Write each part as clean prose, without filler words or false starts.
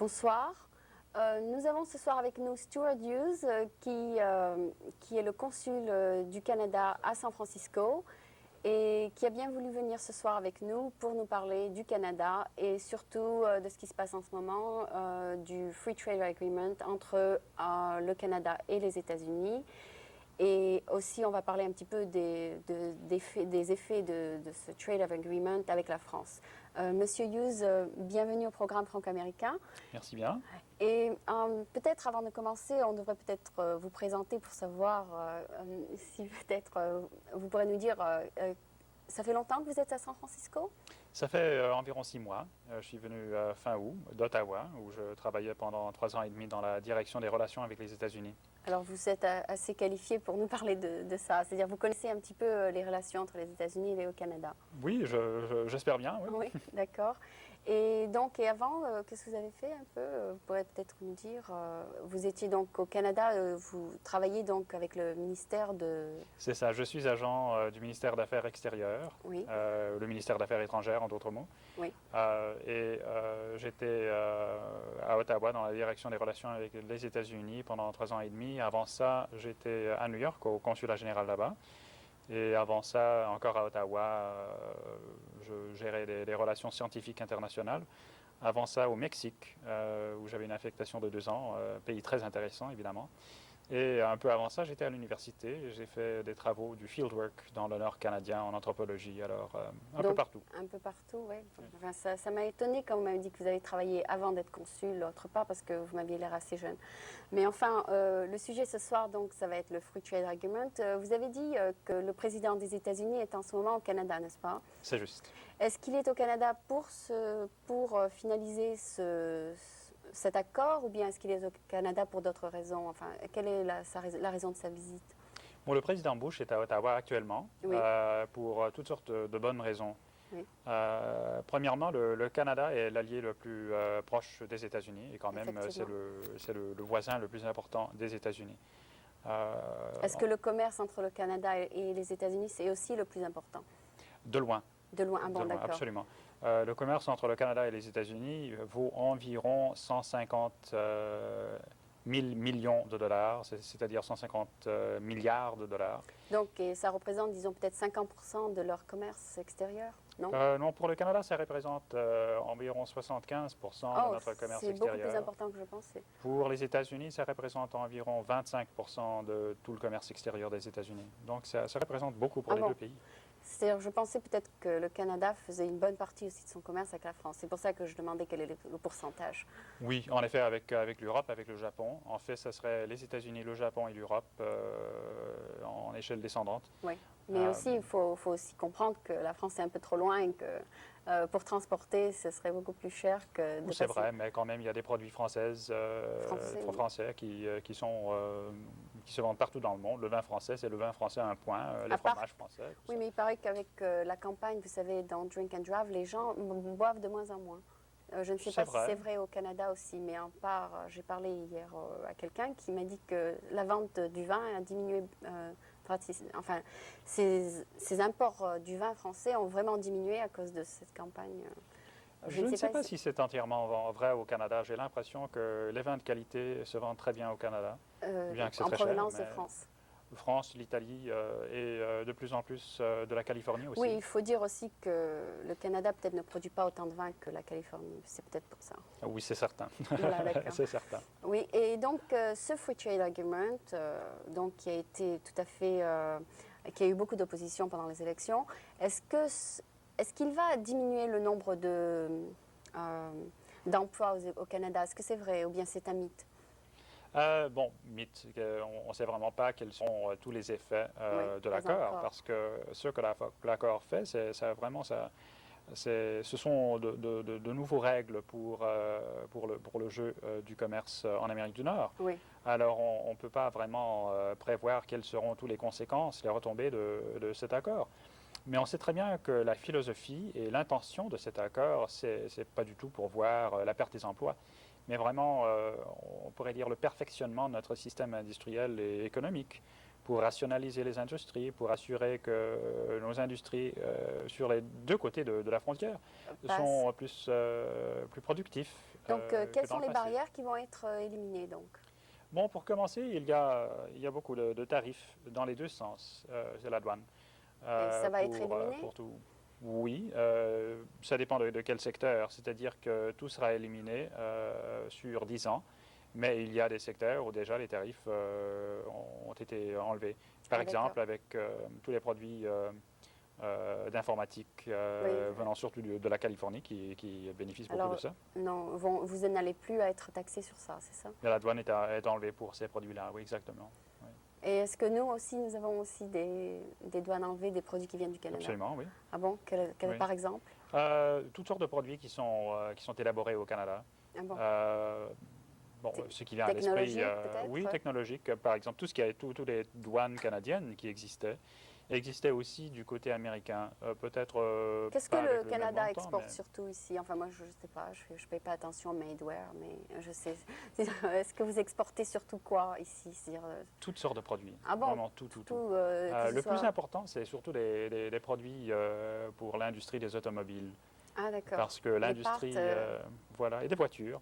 Bonsoir. Nous avons ce soir avec nous Stuart Hughes, qui est le consul du Canada à San Francisco et qui a bien voulu venir ce soir avec nous pour nous parler du Canada et surtout de ce qui se passe en ce moment, du Free Trade Agreement entre le Canada et les États-Unis. Et aussi, on va parler un petit peu des effets de ce Trade Agreement avec la France. Monsieur Hughes, bienvenue au programme franco-américain. Merci bien. Et peut-être avant de commencer, on devrait peut-être vous présenter pour savoir si peut-être vous pourrez nous dire, ça fait longtemps que vous êtes à San Francisco? Ça fait environ 6 mois. Je suis venu fin août d'Ottawa, où je travaillais pendant 3 ans et demi dans la direction des relations avec les États-Unis. Alors vous êtes assez qualifié pour nous parler de ça, c'est-à-dire vous connaissez un petit peu les relations entre les États-Unis et le Canada. Oui, j'espère bien. Oui, oui, d'accord. Et donc, et avant, qu'est-ce que vous avez fait un peu? Vous pourrez peut-être nous dire. Vous étiez donc au Canada, vous travaillez donc avec le ministère de... C'est ça, je suis agent du ministère d'Affaires extérieures, Oui. Le ministère d'Affaires étrangères en d'autres mots. Oui. J'étais à Ottawa dans la direction des relations avec les États-Unis pendant 3 ans et demi. Avant ça, j'étais à New York, au consulat général là-bas. Et avant ça, encore à Ottawa, je gérais les relations scientifiques internationales. Avant ça, au Mexique, où j'avais une affectation de 2 ans, pays très intéressant évidemment. Et un peu avant ça, j'étais à l'université. J'ai fait des travaux du fieldwork dans le nord canadien en anthropologie, alors un peu partout. Un peu partout, oui. Enfin, ça m'a étonné quand vous m'avez dit que vous avez travaillé avant d'être consul, autre part, parce que vous m'aviez l'air assez jeune. Mais enfin, le sujet ce soir, donc, ça va être le Free Trade Agreement. Vous avez dit que le président des États-Unis est en ce moment au Canada, n'est-ce pas? C'est juste. Est-ce qu'il est au Canada pour finaliser cet accord, ou bien est-ce qu'il est au Canada pour d'autres raisons? Enfin, quelle est la raison de sa visite? Bon, le président Bush est à Ottawa actuellement, oui. Pour toutes sortes de bonnes raisons. Oui. Premièrement, le Canada est l'allié le plus proche des États-Unis et quand même c'est le voisin le plus important des États-Unis. Est-ce que le commerce entre le Canada et les États-Unis, c'est aussi le plus important? De loin. De loin, ah bon, d'accord. Absolument. Le commerce entre le Canada et les États-Unis vaut environ 150 000 millions de dollars, c'est-à-dire 150 milliards de dollars. Donc, ça représente, disons, peut-être 50% de leur commerce extérieur, non? Non, pour le Canada, ça représente environ 75% de notre commerce extérieur. C'est beaucoup plus important que je pensais. Pour les États-Unis, ça représente environ 25% de tout le commerce extérieur des États-Unis. Donc, ça représente beaucoup pour les deux pays. C'est-à-dire, je pensais peut-être que le Canada faisait une bonne partie aussi de son commerce avec la France. C'est pour ça que je demandais quel est le pourcentage. Oui, en effet, avec l'Europe, avec le Japon. En fait, ça serait les États-Unis, le Japon et l'Europe en échelle descendante. Oui, mais aussi, il faut aussi comprendre que la France est un peu trop loin et que pour transporter, ce serait beaucoup plus cher que de passer. C'est vrai, mais quand même, il y a des produits français qui se vendent partout dans le monde. Le vin français, c'est le vin français à un point, les fromages français. Oui, mais il paraît qu'avec la campagne, vous savez, dans Drink and Drive, les gens boivent de moins en moins. Je ne sais pas si c'est vrai au Canada aussi, mais en part, j'ai parlé hier à quelqu'un qui m'a dit que la vente du vin a diminué. Enfin, ces imports du vin français ont vraiment diminué à cause de cette campagne. Je ne sais pas si c'est entièrement vrai au Canada. J'ai l'impression que les vins de qualité se vendent très bien au Canada, bien que c'est très cher. En provenance de France. France, l'Italie et de plus en plus de la Californie aussi. Oui, il faut dire aussi que le Canada peut-être ne produit pas autant de vin que la Californie. C'est peut-être pour ça. Oui, c'est certain. Voilà, c'est certain. Oui, et donc ce Free Trade Agreement, donc, qui a été tout à fait, qui a eu beaucoup d'opposition pendant les élections, est-ce qu'il va diminuer le nombre d'emplois au Canada? Est-ce que c'est vrai ou bien c'est un mythe? Bon, mythe, on ne sait vraiment pas quels sont tous les effets de l'accord, parce que ce que l'accord fait, ce sont de nouveaux règles pour le jeu du commerce en Amérique du Nord. Oui. Alors, on ne peut pas vraiment prévoir quelles seront toutes les conséquences, les retombées de cet accord. Mais on sait très bien que la philosophie et l'intention de cet accord, c'est pas du tout pour voir la perte des emplois, mais vraiment, on pourrait dire le perfectionnement de notre système industriel et économique, pour rationaliser les industries, pour assurer que nos industries sur les deux côtés de la frontière sont plus productifs, Donc, que quelles dans sont le les passé. barrières qui vont être éliminées donc? Bon, pour commencer, il y a beaucoup de tarifs dans les deux sens de la douane. Et ça va être éliminé? Pour tout. Oui, ça dépend de quel secteur. C'est-à-dire que tout sera éliminé sur 10 ans, mais il y a des secteurs où déjà les tarifs ont été enlevés. Par Ah, exemple, d'accord. avec tous les produits d'informatique Oui. venant surtout de la Californie qui bénéficient beaucoup de Alors, ça. non, vous n'allez plus à être taxé sur ça, c'est ça? Et la douane est enlevée pour ces produits-là, oui, exactement. Oui. Et est-ce que nous aussi, nous avons aussi des douanes enlevées des produits qui viennent du Canada? Absolument, oui. Ah bon? Oui. Par exemple? Toutes sortes de produits qui sont élaborés au Canada. Ah bon? Bon, Te- ce qui vient à l'esprit, technologique, peut-être? oui, technologique. Par exemple, tout ce qui est toutes les douanes canadiennes qui existaient aussi du côté américain. Peut-être Qu'est-ce que pas avec le le même Canada montant, exporte mais surtout ici? Enfin, moi, je ne sais pas, je ne paye pas attention au Madeware, mais je sais. Est-ce que vous exportez surtout quoi ici? C'est-à-dire, toutes sortes de produits. ah bon? Vraiment tout. Tout, que ce Le plus soit... important, c'est surtout les produits pour l'industrie des automobiles. Ah, d'accord. Parce que Les l'industrie, parts, voilà, et des voitures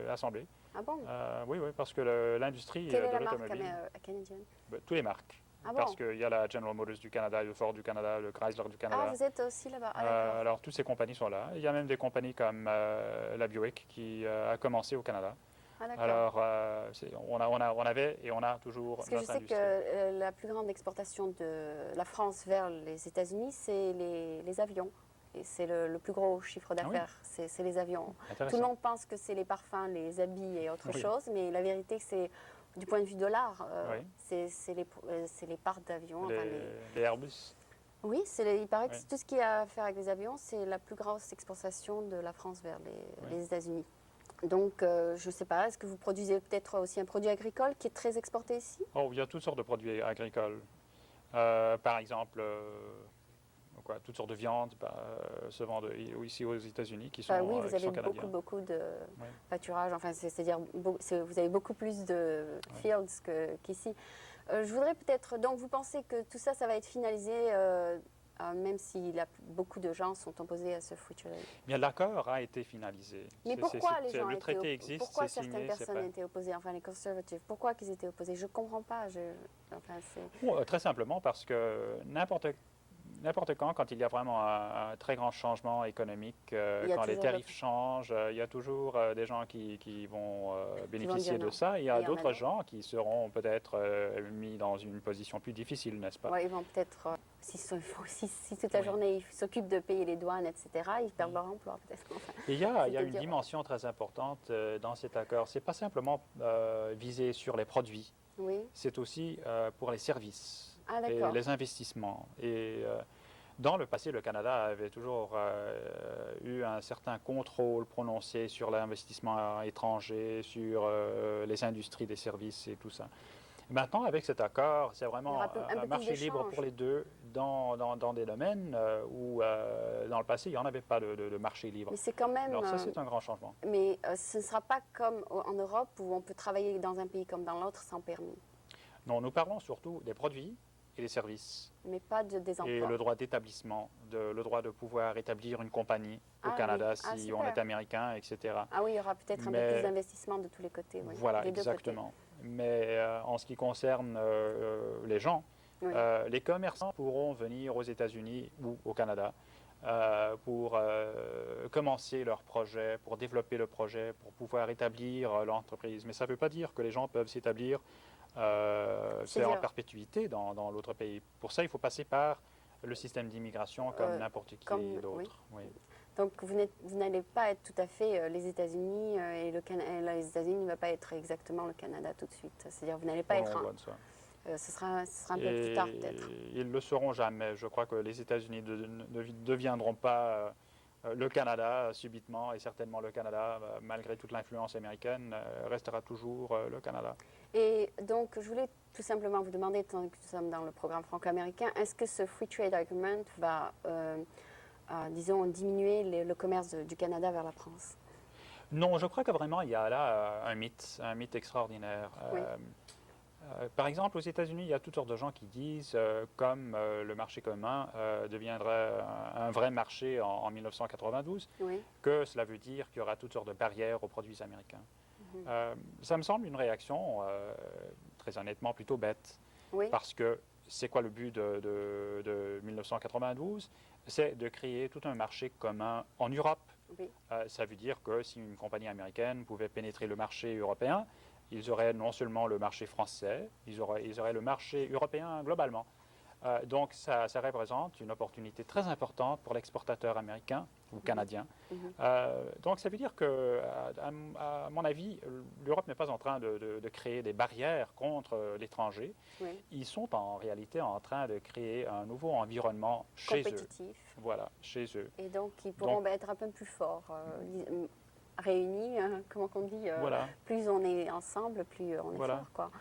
assemblées. ah bon? Oui, parce que l'industrie Quelle est de la marque l'automobile, canadienne? tous les marques. Ah bon? Parce qu'il y a la General Motors du Canada, le Ford du Canada, le Chrysler du Ah, Canada. vous êtes aussi là-bas? Ah, d'accord. Alors, toutes ces compagnies sont là. Il y a même des compagnies comme la Buick qui a commencé au Canada. Ah, d'accord. Alors, on avait et on a toujours Parce que je notre sais que industrie. la plus grande exportation de la France vers les États-Unis, c'est les avions. Et c'est le plus gros chiffre Ah oui? d'affaires, c'est les avions. Tout le Intéressant. monde pense que c'est les parfums, les habits et autre Oui. chose, mais la vérité, c'est du point de vue dollar, Oui. c'est les parts d'avions. Enfin, Les Airbus. oui, il paraît que Oui. tout ce qui a à faire avec les avions, c'est la plus grosse exportation de la France vers les États-Unis. Donc, je ne sais pas, est-ce que vous produisez peut-être aussi un produit agricole qui est très exporté ici? Oh, il y a toutes sortes de produits agricoles. Par exemple, toutes sortes de viandes se vendent ici aux États-Unis qui sont, Oui, vous qui avez sont canadiens. beaucoup de Oui. pâturage, enfin, c'est-à-dire vous avez beaucoup plus de Oui. fields qu'ici. Je voudrais peut-être, donc vous pensez que tout ça, ça va être finalisé, même si beaucoup de gens sont opposés à ce free trade? Bien, l'accord a été finalisé. Mais pourquoi les gens le étaient traité existe, pourquoi c'est certaines signé, c'est personnes fait. étaient opposées, enfin les conservatifs, pourquoi qu'ils étaient opposés? Je ne comprends pas. Enfin, Bon, très simplement parce que n'importe quand il y a vraiment un très grand changement économique, Il y a quand les toujours tarifs changent, il y a toujours des gens qui vont bénéficier dire de non. ça. Il y a Et il y en a d'autres d'autres. gens qui seront peut-être mis dans une position plus difficile, n'est-ce pas? Ouais, ils vont peut-être, si toute la Oui. journée ils s'occupent de payer les douanes, etc., ils perdent leur emploi peut-être. Enfin, Et il y a une c'est-à-dire- dimension très importante dans cet accord. Ce n'est pas simplement visé sur les produits, oui. c'est aussi pour les services Ah, et d'accord. les investissements. Et dans le passé, le Canada avait toujours eu un certain contrôle prononcé sur l'investissement étranger, sur les industries des services et tout ça. Maintenant, avec cet accord, c'est Il y vraiment aura un peu un plus marché libre d'échanges. pour les deux dans des domaines où, dans le passé, il n'y en avait pas de marché libre. Mais c'est quand même. Alors ça, c'est un grand changement. Mais ce ne sera pas comme en Europe où on peut travailler dans un pays comme dans l'autre sans permis, Non, nous parlons surtout des produits et des services. mais pas des Et emplois. le droit d'établissement, le droit de pouvoir établir une compagnie au Ah, Canada oui. Ah, si super. on est américain, etc. Ah oui, il y aura peut-être un peu Mais- plus d'investissement de tous les côtés. Oui, Voilà, des deux côtés. exactement. Mais en ce qui concerne les gens, Oui. les commerçants pourront venir aux États-Unis ou au Canada pour commencer leur projet, pour développer le projet, pour pouvoir établir l'entreprise. Mais ça ne veut pas dire que les gens peuvent s'établir c'est en C'est-à-dire- perpétuité dans l'autre pays. Pour ça, il faut passer par le système d'immigration comme n'importe qui comme- d'autre. Oui. Donc vous n'allez pas être tout à fait les États-Unis et les États-Unis ne va pas être exactement le Canada tout de suite. C'est-à-dire vous n'allez pas Bon, être. on voit de ça. Ce sera un peu plus tard peut-être. Ils ne le seront jamais. Je crois que les États-Unis ne deviendront pas le Canada subitement, et certainement le Canada, malgré toute l'influence américaine, restera toujours le Canada. Et donc je voulais tout simplement vous demander, tant que nous sommes dans le programme franco-américain, est-ce que ce Free Trade Agreement va, disons, diminuer le commerce du Canada vers la France? Non, je crois que vraiment il y a là un mythe extraordinaire. Oui. Par exemple, aux États-Unis, il y a toutes sortes de gens qui disent, comme le marché commun deviendrait un vrai marché en 1992, Oui. que cela veut dire qu'il y aura toutes sortes de barrières aux produits américains. Mhm. Ça me semble une réaction, très honnêtement, plutôt bête, Oui. parce que c'est quoi le but de 1992? C'est de créer tout un marché commun en Europe. Oui. Ça veut dire que si une compagnie américaine pouvait pénétrer le marché européen, ils auraient non seulement le marché français, ils auraient le marché européen globalement. Donc ça représente une opportunité très importante pour l'exportateur américain ou canadien. Mhm. Donc ça veut dire que, à mon avis, l'Europe n'est pas en train de créer des barrières contre l'étranger. Oui. Ils sont en réalité en train de créer un nouveau environnement chez eux. Compétitif. Voilà, chez eux. Et donc, ils pourront Donc, être un peu plus forts, réunis, comment on dit, voilà, plus on est ensemble, plus on est voilà. fort, quoi.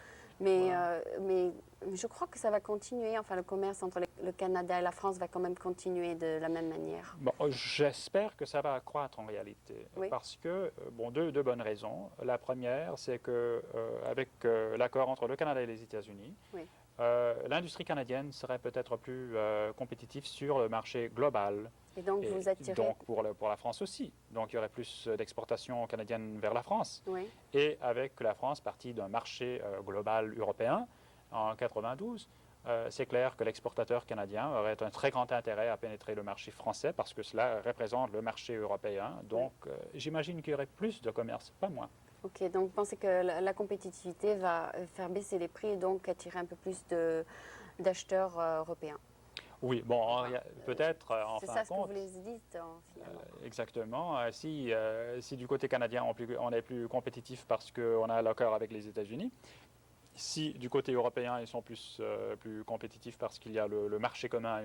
Mais, Voilà. mais je crois que ça va continuer, enfin le commerce entre le Canada et la France va quand même continuer de la même manière. Bon, j'espère que ça va accroître en réalité, Oui. parce que, bon, deux bonnes raisons. La première, c'est que avec l'accord entre le Canada et les États-Unis, Oui. l'industrie canadienne serait peut-être plus compétitive sur le marché global. Et donc, Et vous attirez... donc pour la France aussi. Donc il y aurait plus d'exportation canadienne vers la France. Oui. Et avec la France partie d'un marché global européen en 92, c'est clair que l'exportateur canadien aurait un très grand intérêt à pénétrer le marché français parce que cela représente le marché européen. Donc j'imagine qu'il y aurait plus de commerce, pas moins. Ok, donc vous pensez que la compétitivité va faire baisser les prix et donc attirer un peu plus d'acheteurs européens. Oui, bon, peut-être en C'est fin ça de ce que vous compte. les dites, finalement. Exactement. Si du côté canadien on est plus compétitif parce qu'on a l'accord avec les États-Unis, si du côté européen ils sont plus compétitifs parce qu'il y a le marché commun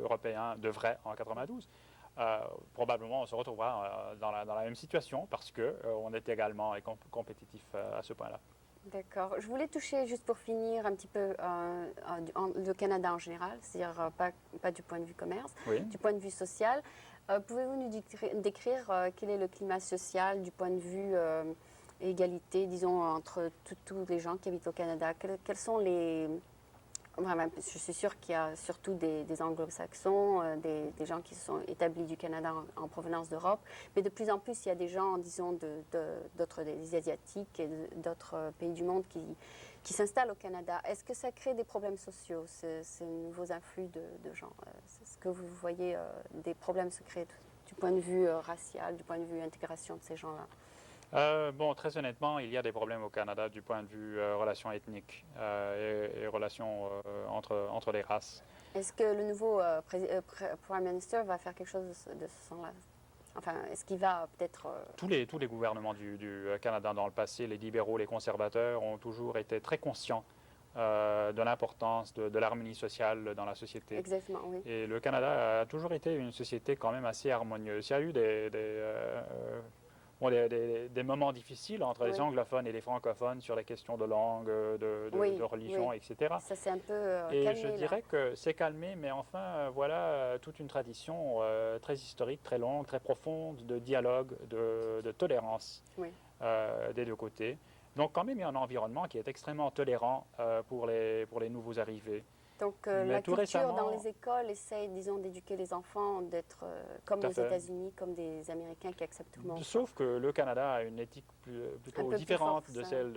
européen de vrai en 92, probablement on se retrouvera dans la même situation parce qu'on est également compétitif à ce point-là. D'accord. Je voulais toucher, juste pour finir, un petit peu le Canada en général, c'est-à-dire pas du point de vue commerce, Oui. du point de vue social. Pouvez-vous nous décrire quel est le climat social du point de vue égalité, disons, entre tous les gens qui habitent au Canada? Quels sont les... Vraiment, je suis sûre qu'il y a surtout des anglo-saxons, des gens qui sont établis du Canada en provenance d'Europe, mais de plus en plus, il y a des gens, disons, d'autres, des Asiatiques et d'autres pays du monde qui s'installent au Canada. Est-ce que ça crée des problèmes sociaux, ces nouveaux influx de gens? Est-ce que vous voyez des problèmes se créer du point de vue racial, du point de vue intégration de ces gens-là? Bon, très honnêtement, il y a des problèmes au Canada du point de vue relations ethniques et relations entre les races. Est-ce que le nouveau Prime Minister va faire quelque chose de ce sens-là? Enfin, est-ce qu'il va peut-être... Tous les gouvernements du Canada dans le passé, les libéraux, les conservateurs, ont toujours été très conscients de l'importance de l'harmonie sociale dans la société. Exactement, oui. Et le Canada a toujours été une société quand même assez harmonieuse. Il y a eu des moments difficiles entre les Oui. anglophones et les francophones sur les questions de langue, Oui, de religion, oui. etc. Ça s'est un peu Et calmé, je là. dirais que c'est calmé, mais enfin, voilà toute une tradition très historique, très longue, très profonde de dialogue, de tolérance Oui. des deux côtés. Donc quand même, il y a un environnement qui est extrêmement tolérant pour les nouveaux arrivés. Donc Mais la tout culture dans récemment, les écoles essaye, disons, d'éduquer les enfants, d'être comme tout à aux fait. États-Unis, comme des Américains qui acceptent tout le monde. Sauf que le Canada a une éthique Un plutôt peu plus différente forte, de ça. celle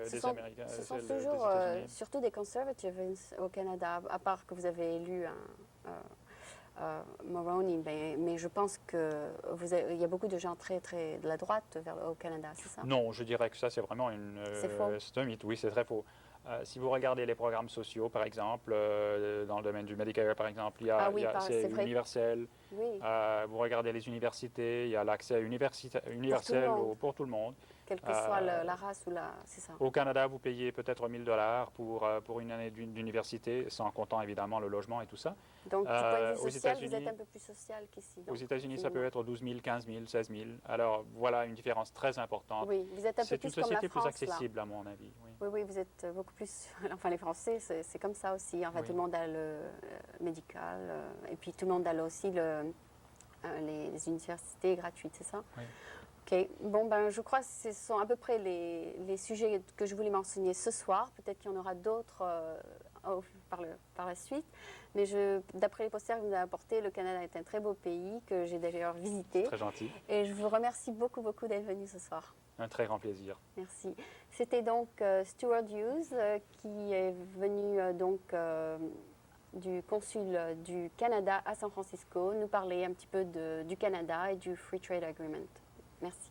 Ce des sont, Américains, ce sont celle des toujours États-Unis. surtout des conservatives au Canada, à part que vous avez élu Mulroney, mais je pense qu'il y a beaucoup de gens très de la droite au Canada, c'est ça? Non, je dirais que ça, c'est vraiment C'est faux. c'est un mythe. Oui, c'est très faux. Si vous regardez les programmes sociaux, par exemple, dans le domaine du Medicare, par exemple, Ah oui, c'est c'est vrai. universel. Oui, Vous regardez les universités, il y a l'accès universel monde. pour tout le monde. Quelle que soit la race ou la... C'est ça. Au Canada, vous payez peut-être 1 000 $ pour une année d'université, sans comptant évidemment le logement et tout ça. Donc, du point de vue Aux social, vous êtes États-Unis, un peu plus social qu'ici. aux donc, États-Unis, ça peut finalement. être 12 000, 15 000, 16 000. Alors voilà une différence très importante. Oui, vous êtes un peu C'est une plus comme la société plus France, là. accessible, à mon avis. Oui. Oui, oui, vous êtes beaucoup plus... Enfin, les Français, c'est comme ça aussi. Enfin, Oui. tout le monde a le médical. Et puis, tout le monde a aussi les universités gratuites, c'est ça? Oui. Ok, bon, ben, je crois que ce sont à peu près les sujets que je voulais mentionner ce soir. Peut-être qu'il y en aura d'autres par la suite. Mais d'après les posters que vous avez apportés, le Canada est un très beau pays que j'ai d'ailleurs visité. Très gentil. Et je vous remercie beaucoup, beaucoup d'être venu ce soir. Un très grand plaisir. Merci. C'était donc Stuart Hughes qui est venu du consul du Canada à San Francisco nous parler un petit peu du Canada et du Free Trade Agreement. Merci.